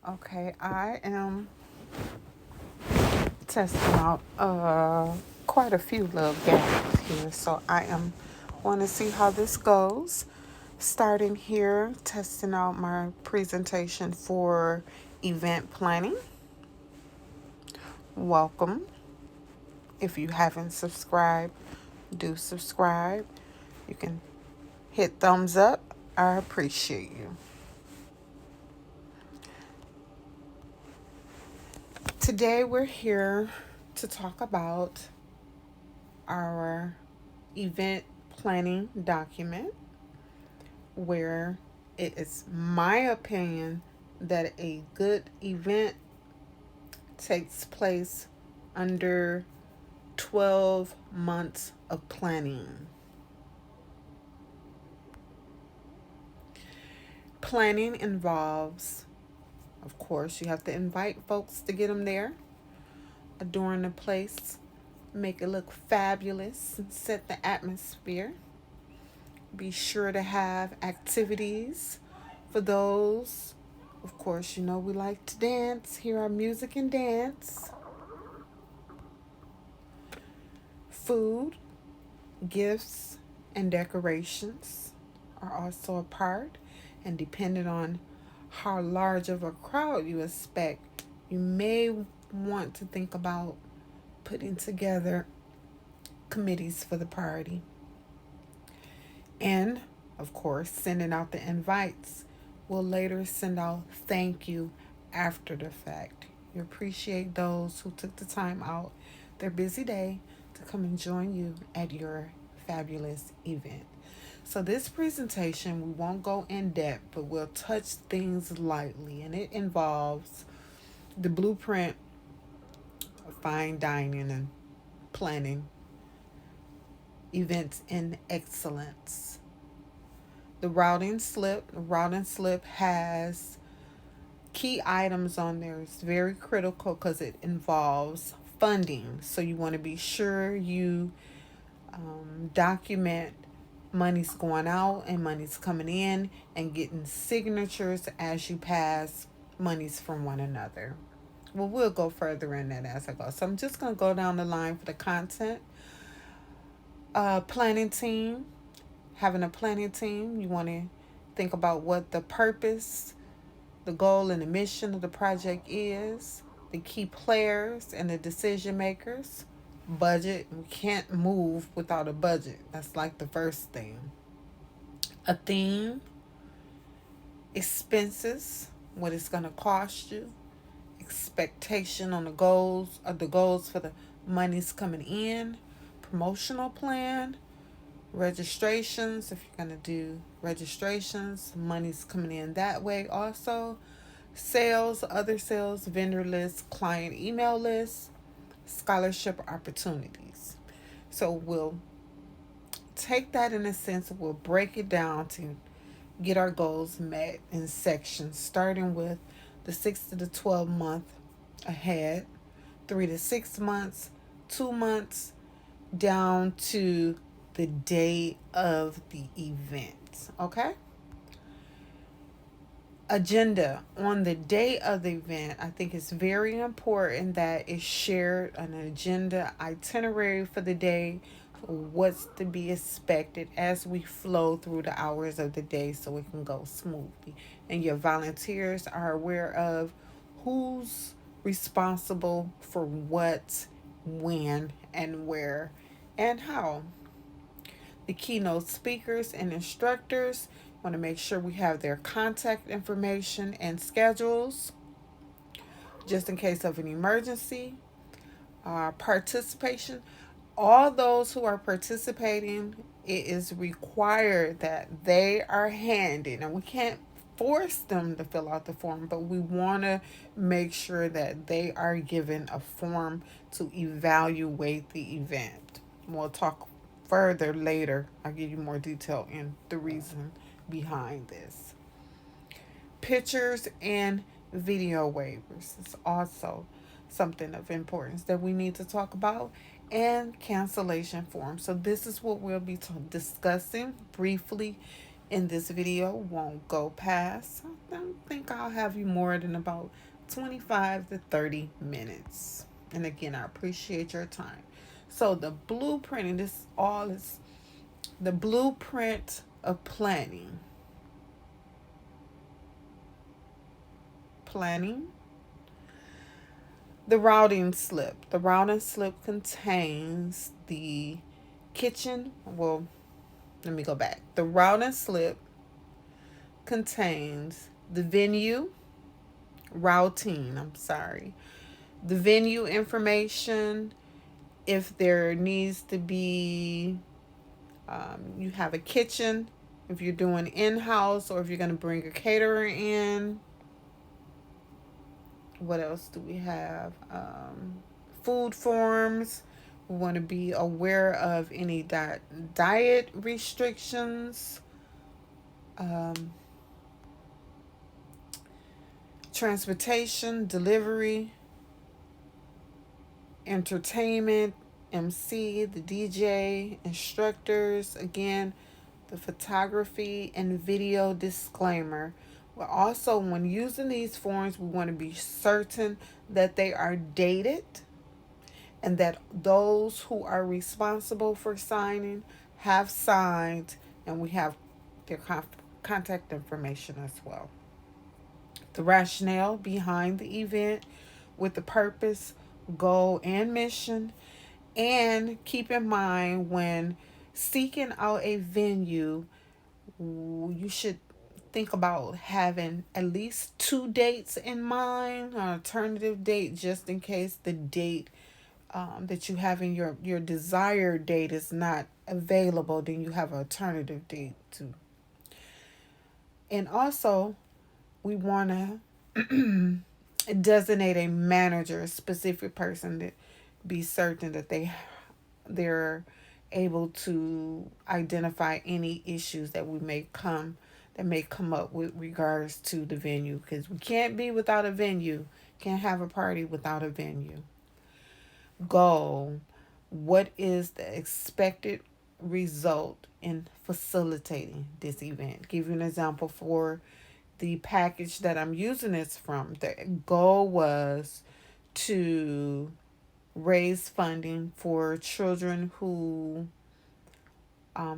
Okay, I am testing out quite a few little gaps here, so I am want to see how this goes. Starting here, testing out my presentation for event planning. Welcome. If you haven't subscribed, do subscribe. You can hit thumbs up. I appreciate you. Today we're here to talk about our event planning document, where it is my opinion that a good event takes place under 12 months of planning. Planning involves, of course, you have to invite folks to get them there, adorn the place, make it look fabulous, and set the atmosphere. Be sure to have activities for those. Of course, you know we like to dance, hear our music and dance. Food, gifts, and decorations are also a part. And depending on how large of a crowd you expect, you may want to think about putting together committees for the party. And, of course, sending out the invites. We'll later send out thank you after the fact. You appreciate those who took the time out their busy day to come and join you at your fabulous event. So, this presentation, we won't go in depth, but we'll touch things lightly, and it involves the blueprint of fine dining and planning events in excellence. The routing slip has key items on there. It's very critical because it involves funding. So you want to be sure you document money's going out and money's coming in, and getting signatures as you pass monies from one another. Well, we'll go further in that as I go. So I'm just going to go down the line for the content. Planning team. Having a planning team, you want to think about what the purpose, the goal, and the mission of the project is, the key players and the decision makers. Budget. We can't move without a budget. That's like the first thing. A theme, expenses, what it's going to cost you, expectation on the goals for the monies coming in, promotional plan, registrations, if you're going to do registrations, money's coming in that way also, sales, other sales, vendor lists, client email lists, scholarship opportunities. So we'll take that in a sense, we'll break it down to get our goals met in sections, starting with the 6 to the 12 month ahead, 3 to 6 months, 2 months, down to the day of the event. Okay? Agenda on the day of the event. I think it's very important that it's shared an agenda itinerary for the day, what's to be expected as we flow through the hours of the day so it can go smoothly. And your volunteers are aware of who's responsible for what, when, and where, and how. The keynote speakers and instructors want to make sure we have their contact information and schedules just in case of an emergency. Participation. All those who are participating, it is required that they are handed, and we can't force them to fill out the form, but we want to make sure that they are given a form to evaluate the event. We'll talk further later. I'll give you more detail in the reason behind this. Pictures and video waivers is also something of importance that we need to talk about, and cancellation forms. So this is what we'll be discussing briefly in this video won't go past, I don't think I'll have you more than about 25 to 30 minutes. And again, I appreciate your time. So the blueprint, and this all is the blueprint of planning. Planning. The routing slip. The routing slip contains the kitchen. Well, let me go back. The routing slip contains the venue, routing, I'm sorry, the venue information, if there needs to be, you have a kitchen, if you're doing in-house or if you're going to bring a caterer in. What else do we have? Food forms. We want to be aware of any diet restrictions. Um, Transportation, delivery, entertainment, MC, the DJ, instructors, again, the photography and video disclaimer. But also, when using these forms, we want to be certain that they are dated and that those who are responsible for signing have signed, and we have their contact information as well. The rationale behind the event with the purpose, goal, and mission. And keep in mind when seeking out a venue, you should think about having at least two dates in mind, an alternative date, just in case the date that you have in your desired date is not available, then you have an alternative date too. And also, we want to designate a manager, a specific person, to be certain that they're able to identify any issues that may come up with regards to the venue, because we can't be without a venue, can't have a party without a venue. Goal: what is the expected result in facilitating this event? Give you an example for the package that I'm using this from. The goal was to raise funding for children who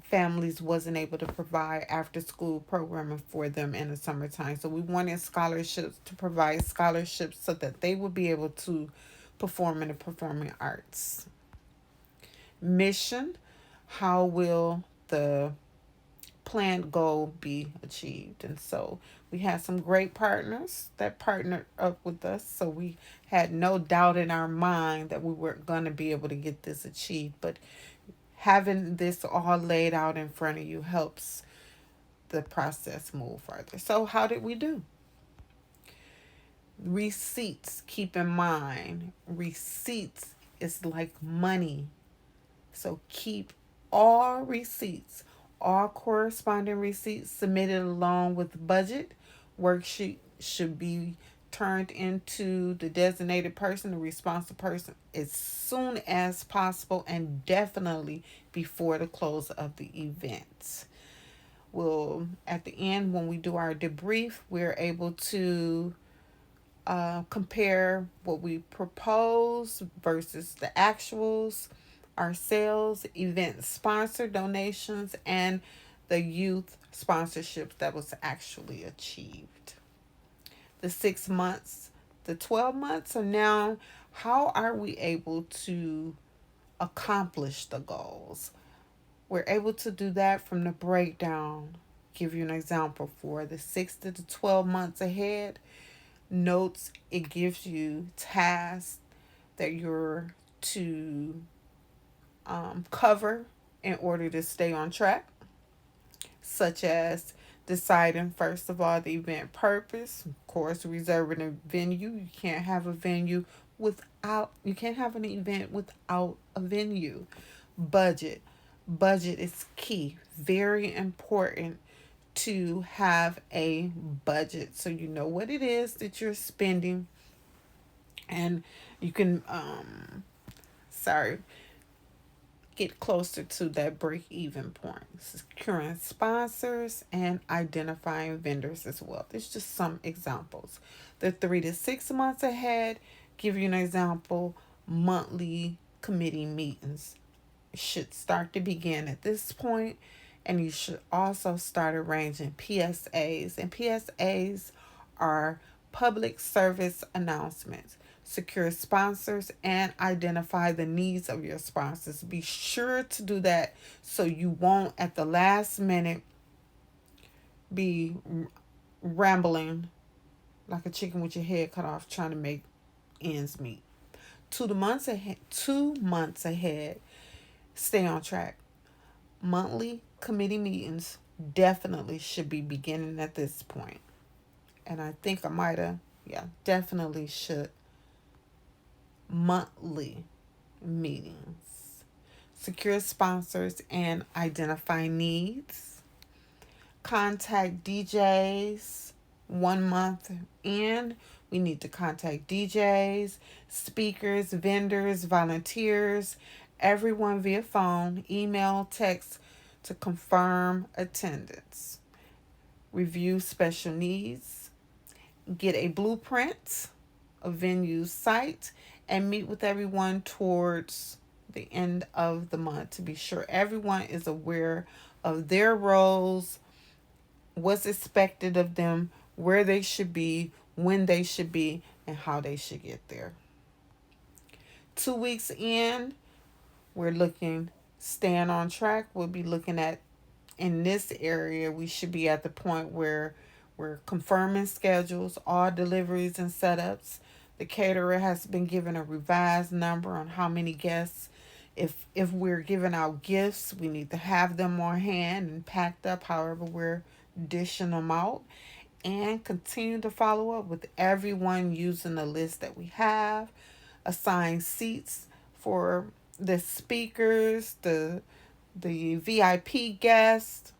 families wasn't able to provide after school programming for them in the summertime. So we wanted scholarships, to provide scholarships so that they would be able to perform in the performing arts. Mission: how will the planned goal be achieved? And so we had some great partners that partnered up with us, so we had no doubt in our mind that we were going to be able to get this achieved. But having this all laid out in front of you helps the process move further. So how did we do? Receipts. Keep in mind, receipts is like money. So keep all receipts, all corresponding receipts submitted along with budget. Worksheet should be turned into the designated person, the responsible person, as soon as possible, and definitely before the close of the event. We'll, at the end, when we do our debrief, we're able to compare what we propose versus the actuals, our sales, event sponsor donations, and the youth sponsorships that was actually achieved. The 6 months, the 12 months, so now how are we able to accomplish the goals? We're able to do that from the breakdown. Give you an example for the 6 to the 12 months ahead. Notes, it gives you tasks that you're to cover in order to stay on track, such as deciding, first of all, the event purpose, of course, reserving a venue. You can't have an event without a venue. Budget. Budget is key, very important to have a budget so you know what it is that you're spending, and you can sorry get closer to that break even point. Securing sponsors and identifying vendors as well. There's just some examples. The 3 to 6 months ahead, give you an example, monthly committee meetings should start to begin at this point, and you should also start arranging PSAs. And PSAs are public service announcements. Secure sponsors and identify the needs of your sponsors. Be sure to do that so you won't at the last minute be rambling like a chicken with your head cut off trying to make ends meet. 2 months ahead, stay on track. Monthly committee meetings definitely should be beginning at this point. And I think I might have, yeah, definitely should. Monthly meetings. Secure sponsors and identify needs. Contact DJs 1 month in. We need to contact DJs, speakers, vendors, volunteers, everyone via phone, email, text to confirm attendance. Review special needs. Get a blueprint of venue site and meet with everyone towards the end of the month to be sure everyone is aware of their roles, what's expected of them, where they should be, when they should be, and how they should get there. 2 weeks in, we're looking, staying on track. We'll be looking at, in this area, we should be at the point where we're confirming schedules, all deliveries and setups. The caterer has been given a revised number on how many guests. If we're giving out gifts, we need to have them on hand and packed up however we're dishing them out. And continue to follow up with everyone using the list that we have. Assign seats for the speakers, the VIP guests.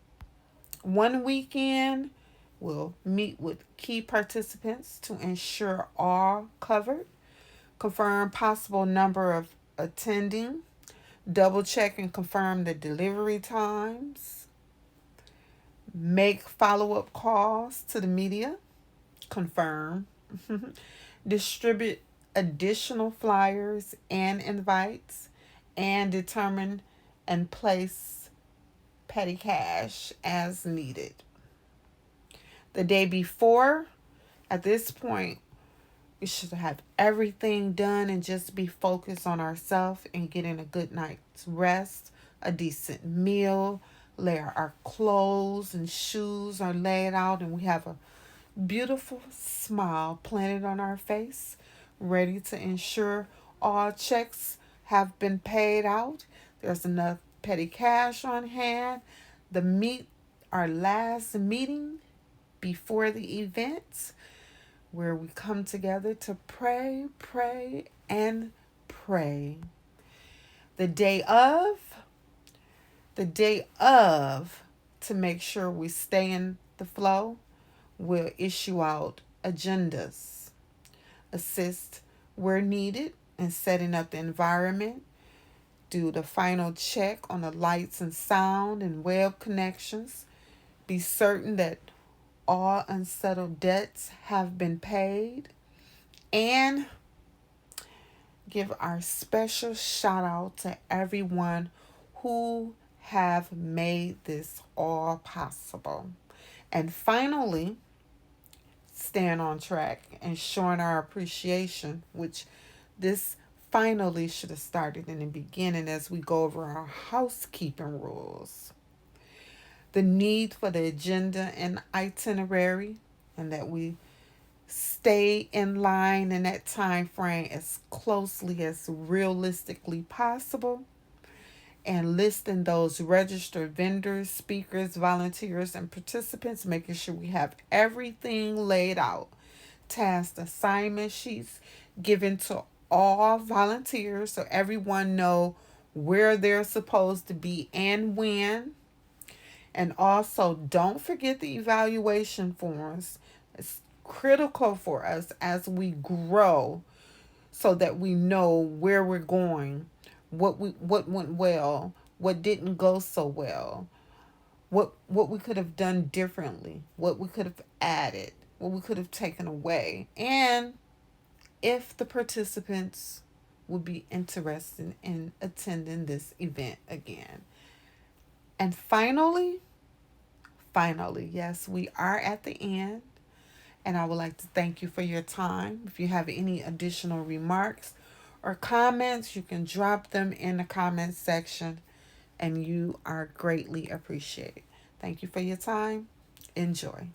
One weekend, we'll meet with key participants to ensure all covered. Confirm possible number of attending. Double check and confirm the delivery times. Make follow-up calls to the media. Confirm. Distribute additional flyers and invites. And determine and place petty cash as needed. The day before, at this point, we should have everything done and just be focused on ourselves and getting a good night's rest, a decent meal, lay our clothes and shoes are laid out, and we have a beautiful smile planted on our face, ready to ensure all checks have been paid out. There's enough petty cash on hand. Our last meeting before the event, where we come together to pray, and pray. The day of, to make sure we stay in the flow, we'll issue out agendas, assist where needed in setting up the environment, do the final check on the lights and sound and web connections, be certain that all unsettled debts have been paid, and give our special shout out to everyone who have made this all possible. And finally, staying on track and showing our appreciation, which this finally should have started in the beginning as we go over our housekeeping rules. The need for the agenda and itinerary, and that we stay in line in that time frame as closely as realistically possible, and listing those registered vendors, speakers, volunteers, and participants, making sure we have everything laid out. Task assignment sheets given to all volunteers so everyone know where they're supposed to be and when. And also, don't forget the evaluation forms. It's critical for us as we grow so that we know where we're going. what went well, what didn't go so well, what we could have done differently, what we could have added, what we could have taken away, and if the participants would be interested in attending this event again. And finally, yes, we are at the end. And I would like to thank you for your time. If you have any additional remarks or comments, you can drop them in the comment section, and you are greatly appreciated. Thank you for your time. Enjoy.